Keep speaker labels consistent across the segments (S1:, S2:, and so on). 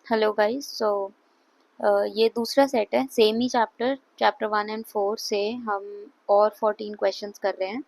S1: Hello guys. ये दूसरा set है, सेम ही चैप्टर 1 एंड 4 से हम और 14 क्वेश्चंस कर रहे हैं।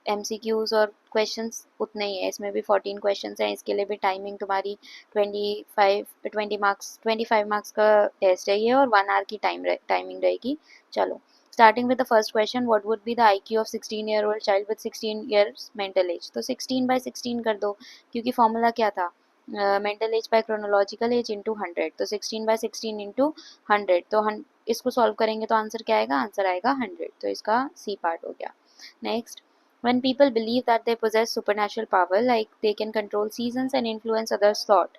S1: एमसीक्यूज और क्वेश्चंस उतने ही है, इसमें भी 14 क्वेश्चंस हैं। इसके लिए भी टाइमिंग तुम्हारी 25 मार्क्स का टेस्ट है ये, और 1 आवर की टाइमिंग रहेगी। चलो, starting with the first question, what would be the IQ of 16-year-old child with 16 years mental as. तो 16/16 कर दो, क्योंकि फॉर्मूला क्या था, mental as by chronological age into 100। तो 16/16 इंटू 100, तो इसको सॉल्व करेंगे तो आंसर क्या आएगा, आंसर आएगा 100। तो इसका सी पार्ट हो गया। Next, when people believe that they possess supernatural power, like they can control seasons and influence others' thought,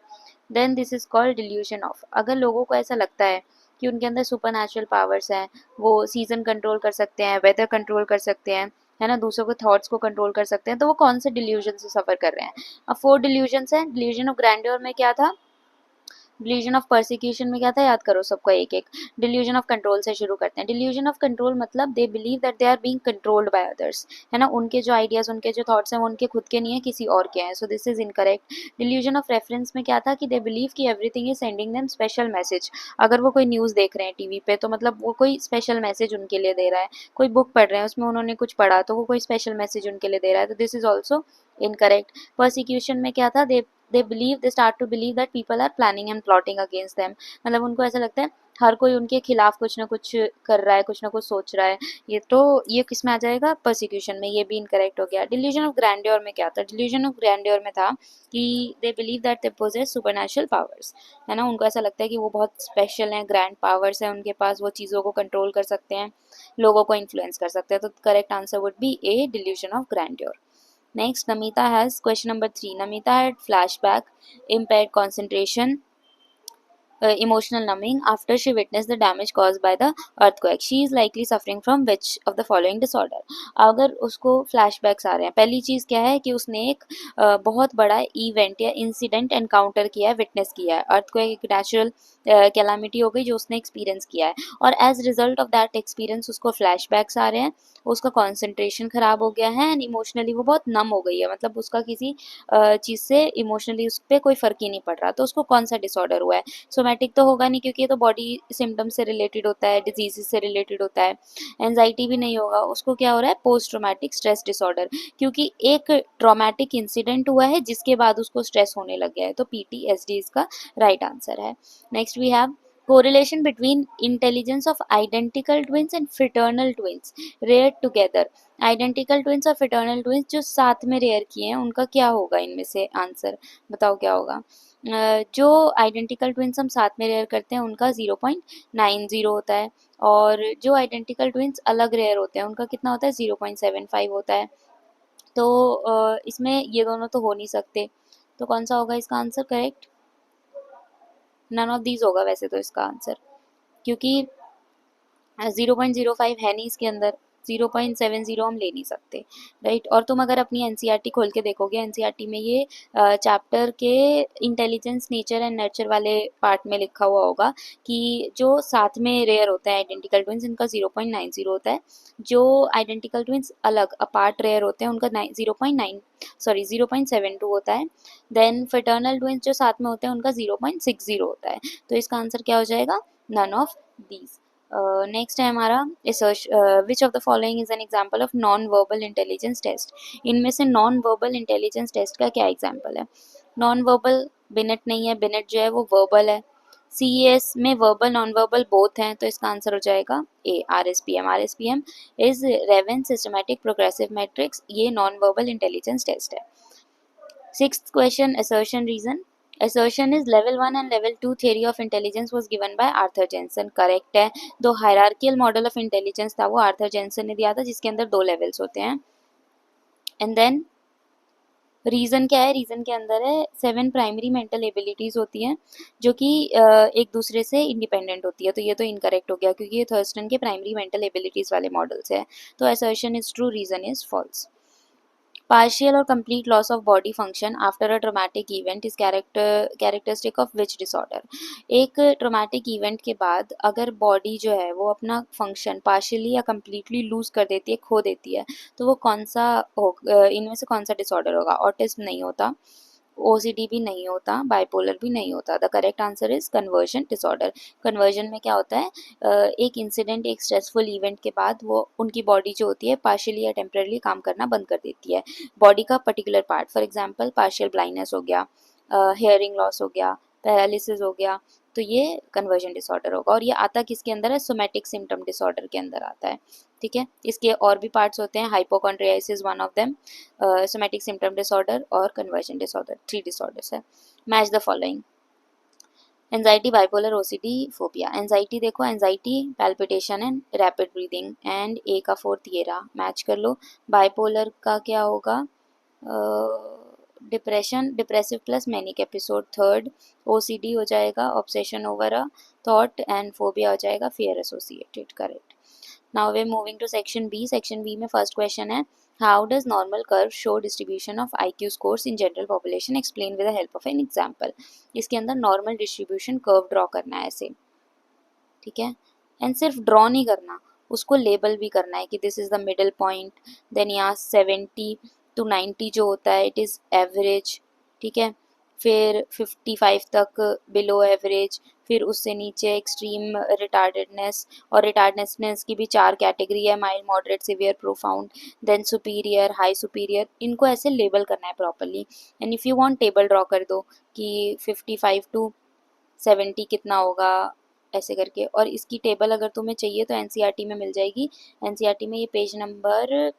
S1: then this is called delusion of। अगर लोगों को ऐसा लगता है कि उनके अंदर सुपर नेचुरल पावर्स हैं, वो सीजन कंट्रोल कर सकते हैं, वेदर कंट्रोल कर सकते हैं, है ना, दूसरों के थॉट्स को कंट्रोल कर सकते हैं, तो वो कौन से डिल्यूजन से सफ़र कर रहे हैं। अब 4 डिल्यूजन्स हैं। डिल्यूजन ऑफ ग्रैंडियर में क्या था, डिल्यूजन ऑफ परसिक्यूशन में क्या था, याद करो सबका एक एक। डिल्यूजन ऑफ कंट्रोल से शुरू करते हैं। डिल्यूजन ऑफ कंट्रोल मतलब they believe that they are being controlled by others, है ना, उनके जो आइडियाज, उनके जो थॉट्स हैं वो उनके खुद के नहीं है, किसी और के हैं। So this is incorrect. Delusion of reference में क्या था कि दे बिलीव कि everything is sending them special message. अगर वो कोई न्यूज़ देख रहे हैं टीवी पे, तो मतलब वो कोई स्पेशल मैसेज उनके लिए दे रहा है। कोई बुक पढ़ रहे हैं, उसमें उन्होंने कुछ पढ़ा, तो वो कोई स्पेशल मैसेज उनके लिए दे रहा है। तो this is also incorrect. Persecution में क्या था, they start to believe that people are planning and plotting against them. मतलब उनको ऐसा लगता है हर कोई उनके खिलाफ कुछ ना कुछ कर रहा है, कुछ ना कुछ सोच रहा है। ये किस में आ जाएगा, परसिक्यूशन में। ये भी इनकरेक्ट हो गया। डिल्यूजन ऑफ ग्रैंडियर में क्या था, डिल्यूजन ऑफ ग्रैंडियर में था कि दे believe that they possess supernatural powers, है ना, उनको ऐसा लगता है कि वो बहुत स्पेशल हैं, ग्रैंड पावर्स हैं उनके पास, वो चीज़ों को कंट्रोल कर सकते हैं, लोगों को इन्फ्लुएंस कर सकते हैं। तो correct answer would be A, delusion of grandeur. Next, Namita has question number 3. Namita had flashback, impaired concentration, emotional numbing after she witnessed the damage caused by the earthquake. She is likely suffering from which of the following disorder? अगर उसको flashbacks आ रहे हैं, पहली चीज़ क्या है कि उसने एक बहुत बड़ा इवेंट या इंसिडेंट एनकाउंटर किया है, विटनेस किया है। अर्थक्वेक एक नेचुरल कैलामिटी हो गई जो उसने एक्सपीरियंस किया है, और as result of that experience उसको फ्लैशबैक्स आ रहे हैं, उसका कॉन्सेंट्रेशन खराब हो गया है, एंड इमोशनली वो बहुत नम हो गई है, मतलब उसका किसी चीज़ से इमोशनली उस पर कोई फ़र्क ही नहीं पड़ रहा। तो उसको कौन सा डिसऑर्डर हुआ है। सोमैटिक तो होगा नहीं, क्योंकि ये तो बॉडी सिम्टम्स से रिलेटेड होता है, डिजीज़ से रिलेटेड होता है। एंजाइटी भी नहीं होगा। उसको क्या हो रहा है, पोस्ट ट्रॉमेटिक स्ट्रेस डिसऑर्डर, क्योंकि एक ट्रॉमेटिक इंसिडेंट हुआ है जिसके बाद उसको स्ट्रेस होने लग गया है। तो पीटीएसडी इसका राइट आंसर है। Next we have correlation between intelligence of identical twins and fraternal twins reared together। Identical twins और फ्रेटर्नल ट्विंस जो साथ में रेयर किए हैं, उनका क्या होगा इनमें से आंसर, बताओ क्या होगा। जो आइडेंटिकल ट्विंस हम साथ में रेयर करते हैं उनका 0.90 होता है, और जो आइडेंटिकल ट्विंस अलग रेयर होते हैं उनका कितना होता है, 0.75 होता है। तो इसमें ये दोनों तो हो नहीं सकते, तो कौन सा होगा इसका answer correct, none of these होगा वैसे तो इसका आंसर, क्योंकि 0.05 है नहीं इसके अंदर, 0.70 हम ले नहीं सकते, राइट। और तुम अगर अपनी एनसीईआरटी खोल के देखोगे, एनसीईआरटी में ये चैप्टर के इंटेलिजेंस, नेचर एंड नर्चर वाले पार्ट में लिखा हुआ होगा कि जो साथ में रेयर होता है आइडेंटिकल ट्विंस, इनका 0.90 होता है। जो आइडेंटिकल ट्विंस अलग अपार्ट रेयर होते हैं उनका 0.72 होता है। देन फ्रेटर्नल ट्विंस जो साथ में होते हैं उनका 0.60 होता है। तो इसका आंसर क्या हो जाएगा, नन ऑफ दीज। नेक्स्ट है हमारा which of the following is an example of non verbal intelligence test. इनमें से नॉन वर्बल इंटेलिजेंस टेस्ट का क्या एग्जाम्पल है। नॉन वर्बल बिनेट नहीं है, बिनेट जो है वो वर्बल है। सीईएस में वर्बल नॉन वर्बल बोथ हैं, तो इसका आंसर हो जाएगा A, RSPM. RSPM is Raven systematic progressive matrices, ये नॉन वर्बल इंटेलिजेंस टेस्ट है। Sixth question, assertion reason. Assertion is level 1 and level 2 theory of intelligence was given by Arthur Jensen। Correct है। दो hierarchical model of intelligence था वो Arthur Jensen ने दिया था, जिसके अंदर 2 लेवल्स होते हैं। एंड देन रीजन क्या है, रीजन के अंदर है 7 प्राइमरी मेंटल एबिलिटीज होती हैं जो कि एक दूसरे से इंडिपेंडेंट होती है। तो ये तो इनकरेक्ट हो गया, क्योंकि ये थर्स्टन के प्राइमरी मेंटल एबिलिटीज वाले मॉडल्स है। तो assertion is true, reason is false. Partial or complete loss of body function after a traumatic event is characteristic of which disorder। एक ट्रोमेटिक इवेंट के बाद अगर बॉडी जो है वो अपना फंक्शन पार्शियली या कम्प्लीटली लूज कर देती है, खो देती है, तो वो कौन सा इनमें से कौन सा डिसऑर्डर होगा। ऑटिज्म नहीं होता, ओसीडी भी नहीं होता, बाइपोलर भी नहीं होता। The correct answer is conversion disorder. Conversion में क्या होता है, एक इंसिडेंट, एक स्ट्रेसफुल इवेंट के बाद वो उनकी बॉडी जो होती है पार्शियली या टेम्पररी काम करना बंद कर देती है, बॉडी का particular part. For example partial blindness हो गया, हेयरिंग लॉस हो गया, पैरालिसिस हो गया, तो ये कन्वर्जन डिसऑर्डर होगा। और ये आता किसके अंदर है, सोमैटिक सिम्टम डिसऑर्डर के अंदर आता है। ठीक है, इसके और भी पार्ट्स होते हैं, hypochondriasis one of them, somatic symptom disorder और कन्वर्जन डिसऑर्डर, 3 डिसऑर्डर्स है। Match the following, anxiety, bipolar, OCD, phobia. Anxiety देखो, anxiety palpitation and rapid breathing, and A का फोर्थ ये रहा, मैच कर लो। बाइपोलर का क्या होगा, depression, depressive plus manic episode third. OCD हो जाएगा obsession over a thought, and phobia हो जाएगा fear associated. Correct. Now we moving to section B. Section B में फर्स्ट क्वेश्चन है, how does normal curve show distribution of IQ scores in general population, explain with the help of an example. इसके अंदर normal distribution curve draw करना है ऐसे, ठीक है, and सिर्फ ड्रॉ नहीं करना, उसको लेबल भी करना है कि this is the middle point, then यहाँ 70 to 90 जो होता है इट इज़ एवरेज, ठीक है, फिर 55 तक बिलो एवरेज, फिर उससे नीचे एक्सट्रीम रिटार्डेडनेस, और रिटार्डेडनेस की भी 4 कैटेगरी है, mild, moderate, severe, profound, then superior, high superior. इनको ऐसे लेबल करना है properly, and if you want table draw कर दो कि 55 to 70 कितना होगा ऐसे करके। और इसकी टेबल अगर तुम्हें चाहिए तो एनसीईआरटी में मिल जाएगी। एनसीईआरटी में ये page number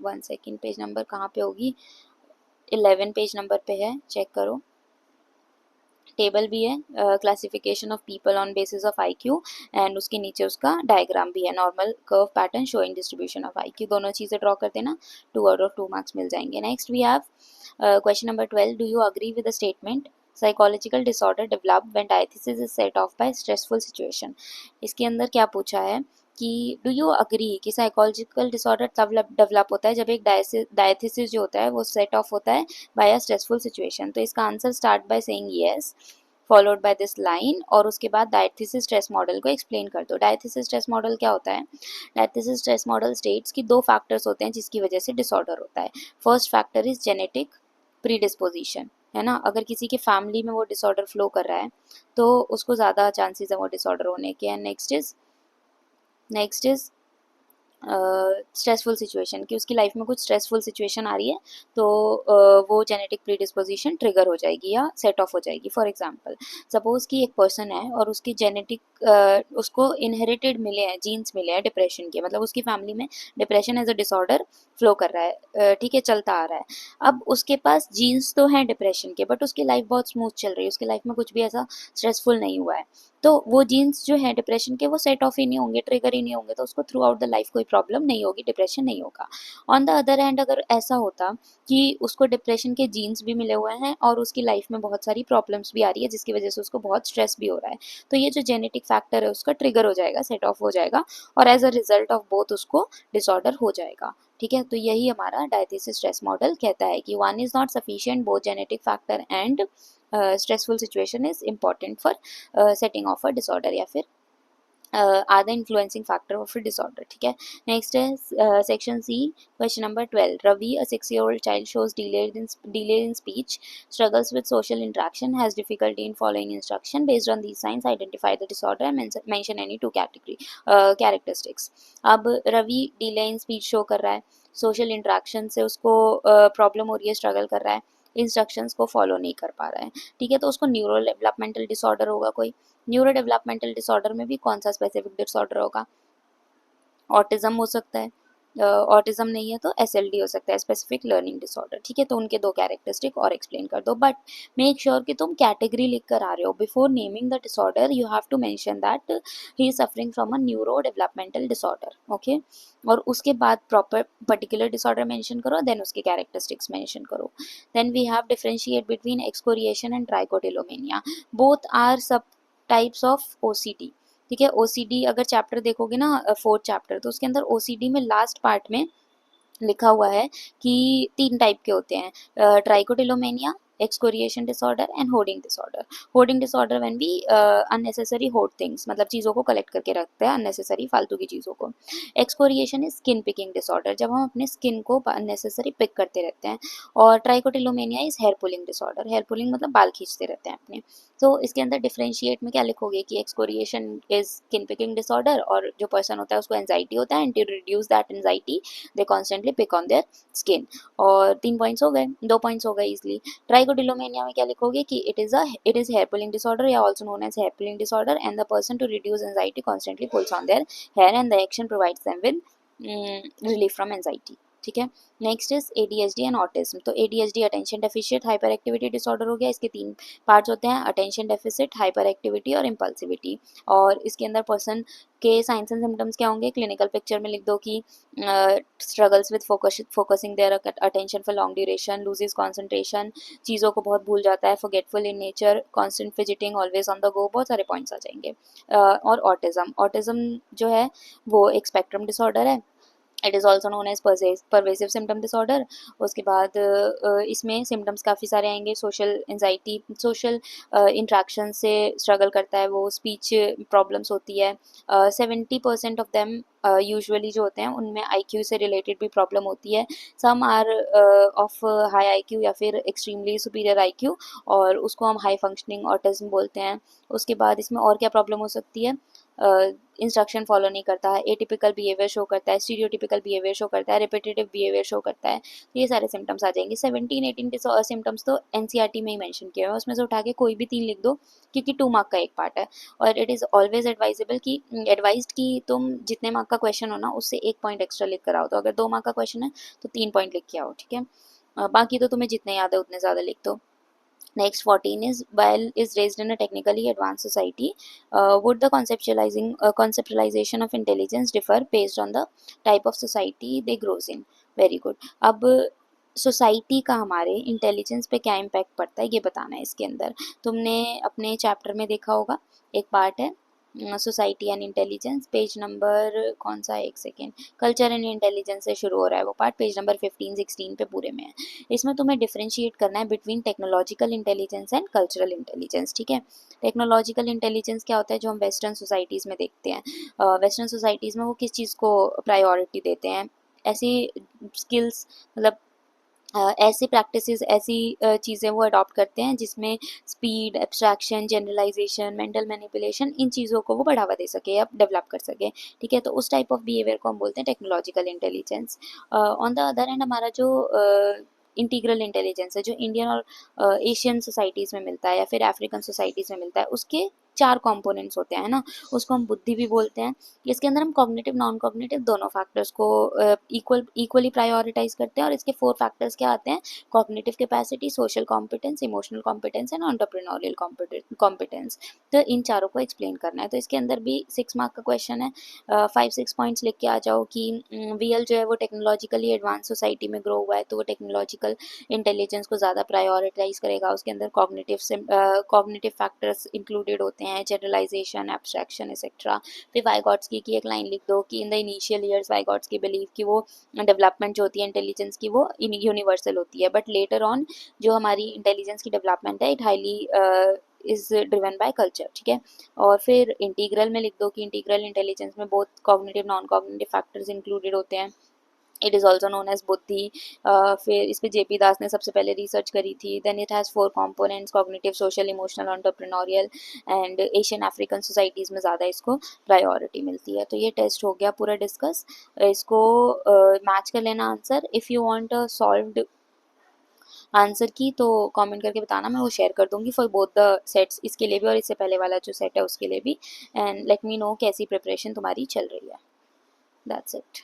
S1: 1 second, page number कहाँ पे होगी, 11 पेज नंबर पे है, चेक करो। टेबल भी है, classification of people on basis of IQ, and उसके नीचे उसका डायग्राम भी है, normal curve pattern showing distribution of IQ. दोनों चीज़ें ड्रॉ कर देना, 2 आउट ऑफ 2 मार्क्स मिल जाएंगे। Next we have question number 12, do you agree with the statement psychological disorder develop when diathesis is set off by stressful situation. इसके अंदर क्या पूछा है कि डू यू अग्री कि साइकोलॉजिकल डिसऑर्डर तब डेवलप होता है जब एक डायथिसिस जो होता है वो सेट ऑफ होता है बाय अ स्ट्रेसफुल सिचुएशन। तो इसका answer start by saying yes followed by this line, और उसके बाद डायथिसिस स्ट्रेस मॉडल को एक्सप्लेन कर दो। डायथिसिस स्ट्रेस मॉडल क्या होता है, डायथिसिस स्ट्रेस मॉडल स्टेट्स कि 2 फैक्टर्स होते हैं जिसकी वजह से डिसऑर्डर होता है। First factor is genetic predisposition, है ना, अगर किसी के फैमिली में वो डिसऑर्डर फ्लो कर रहा है तो उसको ज़्यादा चांसेस है वो डिसऑर्डर होने के। And next is stressful situation, कि उसकी लाइफ में कुछ स्ट्रेसफुल सिचुएशन आ रही है तो वो जेनेटिक प्रीडिस्पोजिशन ट्रिगर हो जाएगी या सेट ऑफ हो जाएगी। फॉर एग्जांपल सपोज कि एक पर्सन है और उसकी जेनेटिक उसको इनहेरिटेड मिले हैं, जीन्स मिले हैं डिप्रेशन के, मतलब उसकी फैमिली में depression as a disorder flow कर रहा है, ठीक है, चलता आ रहा है। अब उसके पास जीन्स तो हैं डिप्रेशन के, बट उसकी लाइफ बहुत स्मूथ चल रही है, उसकी लाइफ में कुछ भी ऐसा स्ट्रेसफुल नहीं हुआ है, तो वो जीन्स जो है डिप्रेशन के वो सेट ऑफ ही नहीं होंगे, ट्रिगर ही नहीं होंगे, तो उसको थ्रू आउट द लाइफ कोई प्रॉब्लम नहीं होगी, डिप्रेशन नहीं होगा। ऑन द अदर हैंड अगर ऐसा होता कि उसको डिप्रेशन के जीन्स भी मिले हुए हैं और उसकी लाइफ में बहुत सारी प्रॉब्लम्स भी आ रही है जिसकी वजह से उसको बहुत स्ट्रेस भी हो रहा है, तो ये जो जेनेटिक फैक्टर है उसका ट्रिगर हो जाएगा, सेट ऑफ हो जाएगा, और as a result of both उसको डिसऑर्डर हो जाएगा। ठीक है, तो यही हमारा डायथिसिस स्ट्रेस मॉडल कहता है कि one is not sufficient, both genetic factor and stressful situation is important for setting off a disorder, या फिर are the influencing factor of a disorder. ठीक है, नेक्स्ट है section C, question number 12, Ravi, a 6-year-old child shows delay in speech, struggles with social interaction, has difficulty in following instruction. Based on these signs, identify the disorder and mention any 2 characteristics. अब Ravi delay in speech show कर रहा है, social interaction से उसको problem हो रही है, struggle कर रहा है, इंस्ट्रक्शंस को फॉलो नहीं कर पा रहा है, ठीक है, तो उसको न्यूरो डेवलपमेंटल डिसऑर्डर होगा कोई। न्यूरो डेवलपमेंटल डिसऑर्डर में भी कौन सा स्पेसिफिक डिसऑर्डर होगा, ऑटिज्म हो सकता है, ऑटिज्म नहीं है तो SLD हो सकता है, स्पेसिफिक लर्निंग डिसऑर्डर। ठीक है, तो उनके 2 कैरेक्टरिस्टिक और एक्सप्लेन कर दो, बट मेक श्योर कि तुम कैटेगरी लिख कर आ रहे हो। Before naming the disorder you have to mention that he is suffering from a neuro developmental disorder, okay, और उसके बाद प्रॉपर पर्टिकुलर डिसऑर्डर मेंशन करो, देन उसके कैरेक्टरिस्टिक्स मेंशन करो। Then we have differentiate between excoriation and trichotillomania, both are sub types of OCD। ठीक है, OCD अगर chapter देखोगे ना 4th चैप्टर, तो उसके अंदर OCD में लास्ट पार्ट में लिखा हुआ है कि 3 टाइप के होते हैं, trichotillomania, excoriation disorder and hoarding disorder. Hoarding disorder when we unnecessary hoard things, मतलब चीज़ों को कलेक्ट करके रखते हैं अननेसेसरी फालतू की चीज़ों को। Excoriation is skin picking disorder, जब हम अपने स्किन को अननेसेसरी पिक करते रहते हैं। और trichotillomania is hair pulling disorder, hair pulling मतलब बाल खींचते रहते हैं अपने। तो इसके अंदर डिफरेंशिएट में क्या लिखोगे कि excoriation is skin picking disorder, और जो पर्सन होता है उसको एंजाइटी होता है, and to reduce that anxiety they constantly pick on their skin. और 3 पॉइंट्स हो गए, 2 पॉइंट्स हो गए इजली। ट्राइकोटिलोमेनिया में क्या लिखोगे कि it is hair pulling disorder या also known as hair pulling disorder, and the person to reduce anxiety constantly pulls on their hair and the action provides them with relief from anxiety. ठीक है। Next is ADHD and autism. तो ADHD attention deficit hyperactivity disorder हो गया। इसके 3 parts होते हैं, attention deficit, hyperactivity और impulsivity. और इसके अंदर पर्सन के साइंस एंड सिम्टम्स क्या होंगे, क्लिनिकल पिक्चर में लिख दो कि struggles with focusing their attention for long duration, loses concentration, चीज़ों को बहुत भूल जाता है, forgetful in nature, constant fidgeting, always on the go, बहुत सारे पॉइंट्स आ जाएंगे। और ऑटिज्म जो है वो एक स्पेक्ट्रम डिसऑर्डर है। It is also known as pervasive symptom disorder. उसके बाद इसमें सिम्टम्स काफ़ी सारे आएंगे, सोशल एंजाइटी, सोशल इंट्रैक्शन से स्ट्रगल करता है वो, स्पीच प्रॉब्लम्स होती है। 70% ऑफ देम यूजुअली जो होते हैं उनमें आईक्यू से रिलेटेड भी प्रॉब्लम होती है। Some are of high IQ या फिर एक्सट्रीमली सुपीरियर आईक्यू, और उसको हम हाई फंक्शनिंग ऑटिज्म बोलते हैं। उसके बाद इसमें और क्या प्रॉब्लम हो सकती है, इंस्ट्रक्शन फॉलो नहीं करता है, एटिपिकल बिहेवियर शो करता है, स्टीरियोटिपिकल बिहेवियर शो करता है, रिपीटेटिव बिहेवियर शो करता है। तो ये सारे सिम्टम्स आ जाएंगे। 17-18 सिम्टम्स तो एनसीईआरटी में ही मेंशन किए हुए हैं, उसमें से उठा के कोई भी 3 लिख दो, क्योंकि 2 मार्क का एक पार्ट है। और इट इज़ ऑलवेज एडवाइजेबल कि एडवाइज्ड कि तुम जितने मार्क का क्वेश्चन हो ना उससे 1 पॉइंट एक्स्ट्रा लिख कर आओ। तो अगर 2 मार्क का क्वेश्चन है तो 3 पॉइंट लिख के आओ, ठीक है। बाकी तो तुम्हें जितने याद है उतने ज़्यादा लिख दो। Next 14 is, while is raised in a technically advanced society, would the conceptualization of intelligence differ based on the type of society they grows in? Very good. अब सोसाइटी का हमारे इंटेलिजेंस पे क्या इम्पैक्ट पड़ता है ये बताना है इसके अंदर। तुमने अपने चैप्टर में देखा होगा, एक पार्ट है society and intelligence, page number कौन सा है, एक सेकेंड, कल्चर एंड इंटेलिजेंस से शुरू हो रहा है वो पार्ट, पेज नंबर 15-16 पे पूरे में है। इसमें तुम्हें डिफरेंशिएट करना है between technological intelligence and cultural intelligence, ठीक है। टेक्नोलॉजिकल इंटेलिजेंस क्या होता है, जो हम वेस्टर्न सोसाइटीज़ में देखते हैं। वेस्टर्न सोसाइटीज़ में वो किस चीज़ को प्रायोरिटी देते हैं, ऐसी स्किल्स, मतलब ऐसी प्रैक्टिसेस, ऐसी चीज़ें वो अडॉप्ट करते हैं जिसमें speed, abstraction, generalisation, mental manipulation, इन चीज़ों को वो बढ़ावा दे सके या डेवलप कर सके, ठीक है। तो उस टाइप ऑफ बिहेवियर को हम बोलते हैं technological intelligence. On the other hand हमारा जो इंटीग्रल इंटेलिजेंस है, जो इंडियन और एशियन सोसाइटीज़ में मिलता है या फिर अफ्रीकन सोसाइटीज़ में मिलता है, उसके 4 कंपोनेंट्स होते हैं ना, उसको हम बुद्धि भी बोलते हैं। इसके अंदर हम कॉग्निटिव नॉन कॉग्निटिव दोनों फैक्टर्स को इक्वली प्रायोरिटाइज करते हैं। और इसके 4 फैक्टर्स क्या आते हैं, cognitive capacity, social competence, emotional competence and entrepreneurial competence. तो इन चारों को एक्सप्लेन करना है। तो इसके अंदर भी 6 मार्क का क्वेश्चन है। 5-6 पॉइंट्स लिख के आ जाओ कि वीएल जो है वो टेक्नोलॉजिकली एडवांस सोसाइटी में ग्रो हुआ है, तो वो टेक्नोलॉजिकल इंटेलिजेंस को ज़्यादा प्रायोरिटाइज करेगा। उसके अंदर कॉग्निटिव फैक्टर्स इंक्लूडेड होते हैं, जनरलाइजेशन, एब्स्ट्रैक्शन एक्सेट्रा। फिर वाइगॉट्स्की की एक लाइन लिख दो कि in the initial years Vygotsky believe कि वो डेवलपमेंट जो होती है इंटेलिजेंस की वो यूनिवर्सल होती है, बट लेटर ऑन जो हमारी इंटेलिजेंस की डेवलपमेंट है it highly is driven by culture, ठीक है। और फिर इंटीग्रल में लिख दो कि इंटीग्रल इंटेलिजेंस में both cognitive non cognitive factors included होते हैं। It is also known as buddhi. फिर इस पे जेपी दास ने सबसे पहले रिसर्च करी थी। Then it has 4 components, cognitive, social, emotional, entrepreneurial, and Asian African societies में ज़्यादा इसको प्रायोरिटी मिलती है। तो ये टेस्ट हो गया पूरा डिस्कस। इसको मैच कर लेना answer. If you want solved answer की तो कमेंट करके बताना, मैं वो शेयर कर दूंगी फॉर बोथ द सेट्स, इसके लिए भी और इससे पहले वाला जो सेट है उसके लिए भी। एंड लेट मी नो कैसी प्रिपरेशन तुम्हारी चल रही है। That's it.